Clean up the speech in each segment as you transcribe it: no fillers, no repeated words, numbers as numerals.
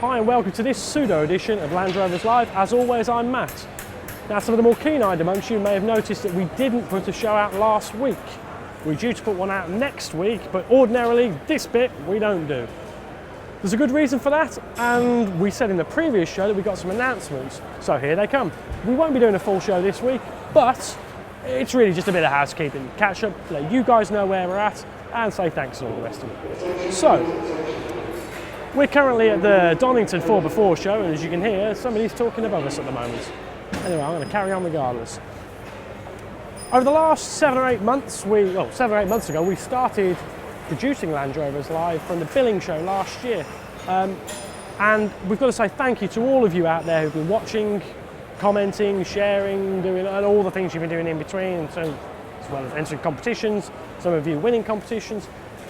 Hi and welcome to this pseudo edition of Land Rovers Live. As always, I'm Matt. Now, some of the more keen-eyed amongst you may have noticed that we didn't put a show out last week. We're due to put one out next week, but ordinarily this bit we don't do. There's a good reason for that, and we said in the previous show that we got some announcements, so here they come. We won't be doing a full show this week, but it's really just a bit of housekeeping, catch up, let you guys know where we're at, and say thanks and all the rest of it. So, we're currently at the Donington 4x4 show, and as you can hear, somebody's talking above us at the moment. Anyway, I'm going to carry on regardless. Over the last 7 or 8 months, 7 or 8 months ago, we started producing Land Rovers Live from the billing show last year. And we've got to say thank you to all of you out there who've been watching, commenting, sharing, doing and all the things you've been doing in between, so, as well as entering competitions, some of you winning competitions.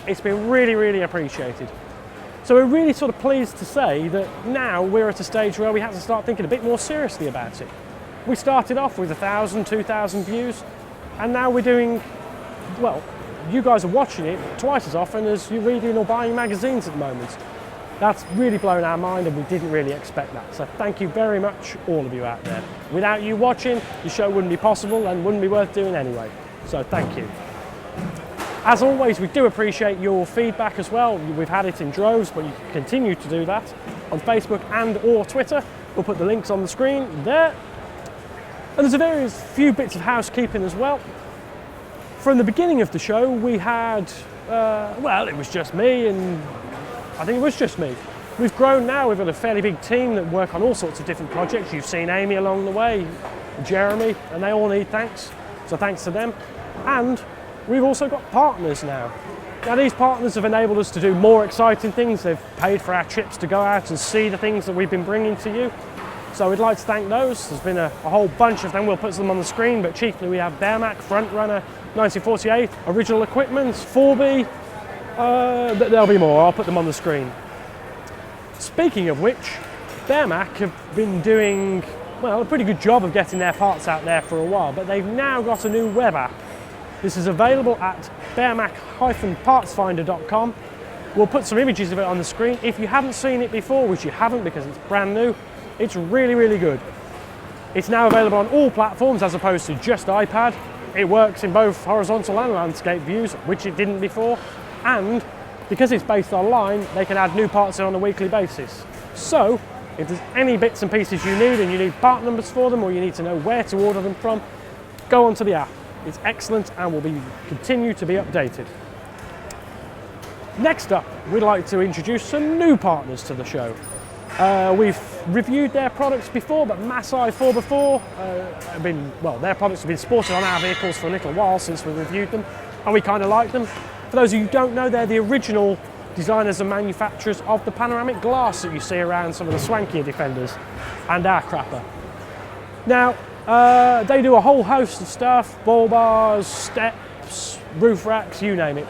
It's been really, really appreciated. So we're really sort of pleased to say that now we're at a stage where we have to start thinking a bit more seriously about it. We started off with 1,000, 2,000 views, and now we're doing, well, you guys are watching it twice as often as you're reading or buying magazines at the moment. That's really blown our mind, and we didn't really expect that. So thank you very much, all of you out there. Without you watching, the show wouldn't be possible and wouldn't be worth doing anyway. So thank you. As always, we do appreciate your feedback as well. We've had it in droves, but you can continue to do that on Facebook and or Twitter. We'll put the links on the screen there. And there's a few bits of housekeeping as well. From the beginning of the show, we had, well, it was just me, and I think it was just me. We've grown now, we've got a fairly big team that work on all sorts of different projects. You've seen Amy along the way, Jeremy, and they all need thanks. So thanks to them. And we've also got partners now. Now these partners have enabled us to do more exciting things. They've paid for our trips to go out and see the things that we've been bringing to you. So we'd like to thank those. There's been a whole bunch of them. We'll put them on the screen, but chiefly we have Bearmac, Frontrunner, 1948, Original Equipment, 4B. There'll be more, I'll put them on the screen. Speaking of which, Bearmac have been doing, well, a pretty good job of getting their parts out there for a while, but they've now got a new web app. This is available at bearmac-partsfinder.com. We'll put some images of it on the screen. If you haven't seen it before, which you haven't because it's brand new, it's really, really good. It's now available on all platforms as opposed to just iPad. It works in both horizontal and landscape views, which it didn't before. And because it's based online, they can add new parts in on a weekly basis. So, if there's any bits and pieces you need and you need part numbers for them or you need to know where to order them from, go onto the app. It's excellent and will continue to be updated. Next up, we'd like to introduce some new partners to the show. We've reviewed their products before, but Massai 4x4 their products have been sported on our vehicles for a little while since we reviewed them, and we kind of like them. For those of you who don't know, they're the original designers and manufacturers of the panoramic glass that you see around some of the swankier Defenders and our crapper. Now, they do a whole host of stuff, ball bars, steps, roof racks, you name it.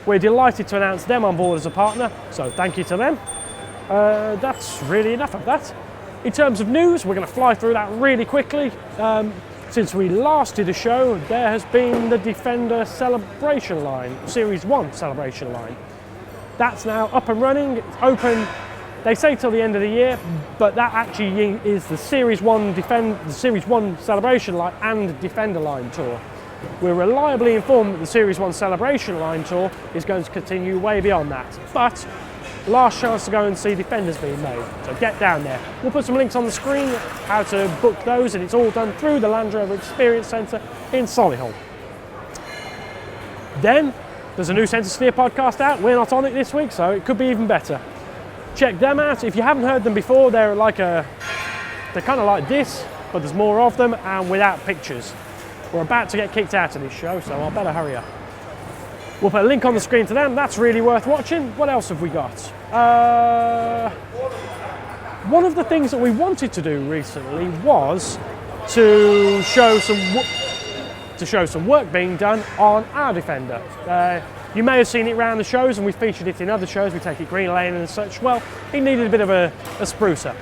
We're delighted to announce them on board as a partner, so thank you to them. That's really enough of that. In terms of news, we're going to fly through that really quickly. Since we last did a show, there has been the Defender Celebration line, Series 1 Celebration line. That's now up and running, it's open. They say till the end of the year, but that actually is the Series 1 Celebration line and Defender line tour. We're reliably informed that the Series 1 Celebration line tour is going to continue way beyond that. But last chance to go and see Defenders being made, so get down there. We'll put some links on the screen how to book those, and it's all done through the Land Rover Experience Centre in Solihull. Then there's a new Centre Steer podcast out. We're not on it this week, so it could be even better. Check them out. If you haven't heard them before, they're kind of like this, but there's more of them and without pictures. We're about to get kicked out of this show, so I better hurry up. We'll put a link on the screen to them. That's really worth watching. What else have we got? One of the things that we wanted to do recently was to show some work being done on our Defender. You may have seen it around the shows, and we featured it in other shows. We take it green lane and such. Well, it needed a bit of a spruce up.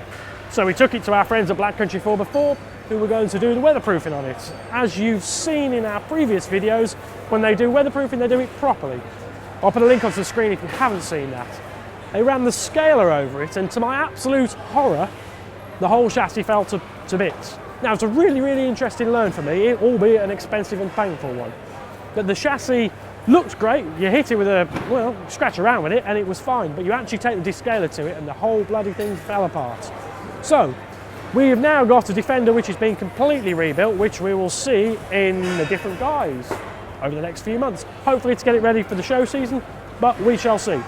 So we took it to our friends at Black Country 4x4, who were going to do the weatherproofing on it. As you've seen in our previous videos, when they do weatherproofing, they do it properly. I'll put a link onto the screen if you haven't seen that. They ran the scaler over it, and to my absolute horror, the whole chassis fell to bits. Now, it's a really, really interesting learn for me, albeit an expensive and painful one. But the chassis looked great. You hit it with scratch around with it, and it was fine. But you actually take the descaler to it, and the whole bloody thing fell apart. So, we have now got a Defender which is being completely rebuilt, which we will see in a different guise over the next few months. Hopefully to get it ready for the show season, but we shall see.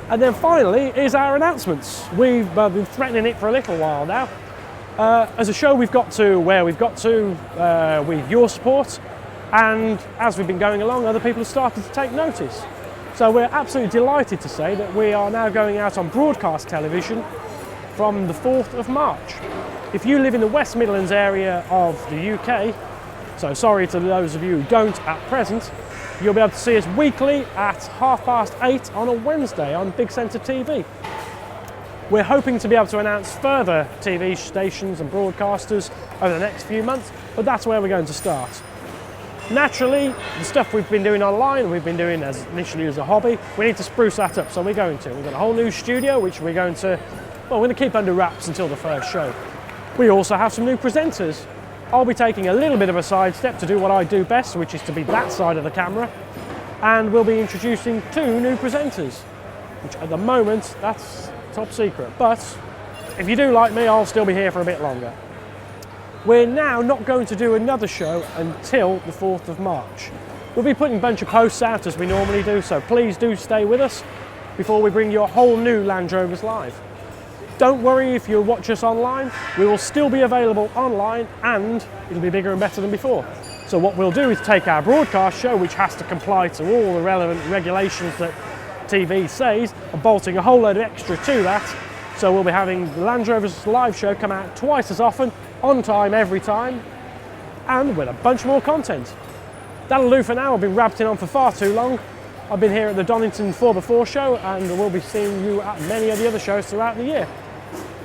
And then finally is our announcements. We've been threatening it for a little while now. As a show, we've got to where we've got to with your support, and as we've been going along, other people have started to take notice. So we're absolutely delighted to say that we are now going out on broadcast television from the 4th of March. If you live in the West Midlands area of the UK, so sorry to those of you who don't at present, you'll be able to see us weekly at 8:30 on a Wednesday on Big Centre TV. We're hoping to be able to announce further TV stations and broadcasters over the next few months, but that's where we're going to start. Naturally, the stuff we've been doing online, we've been doing initially as a hobby, we need to spruce that up, so we're going to. We've got a whole new studio, which we're going to keep under wraps until the first show. We also have some new presenters. I'll be taking a little bit of a sidestep to do what I do best, which is to be that side of the camera, and we'll be introducing 2 new presenters, which at the moment, that's top secret. But if you do like me, I'll still be here for a bit longer. We're now not going to do another show until the 4th of March. We'll be putting a bunch of posts out as we normally do, so please do stay with us before we bring you a whole new Land Rovers Live. Don't worry if you watch us online, we will still be available online, and it'll be bigger and better than before. So what we'll do is take our broadcast show, which has to comply to all the relevant regulations that TV says, and bolting a whole load of extra to that. So we'll be having the Land Rovers Live show come out twice as often, on time every time, and with a bunch more content. That'll do for now. I've been rabbiting on for far too long. I've been here at the Donington 4x4 show, and we'll be seeing you at many of the other shows throughout the year.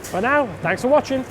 For now, thanks for watching.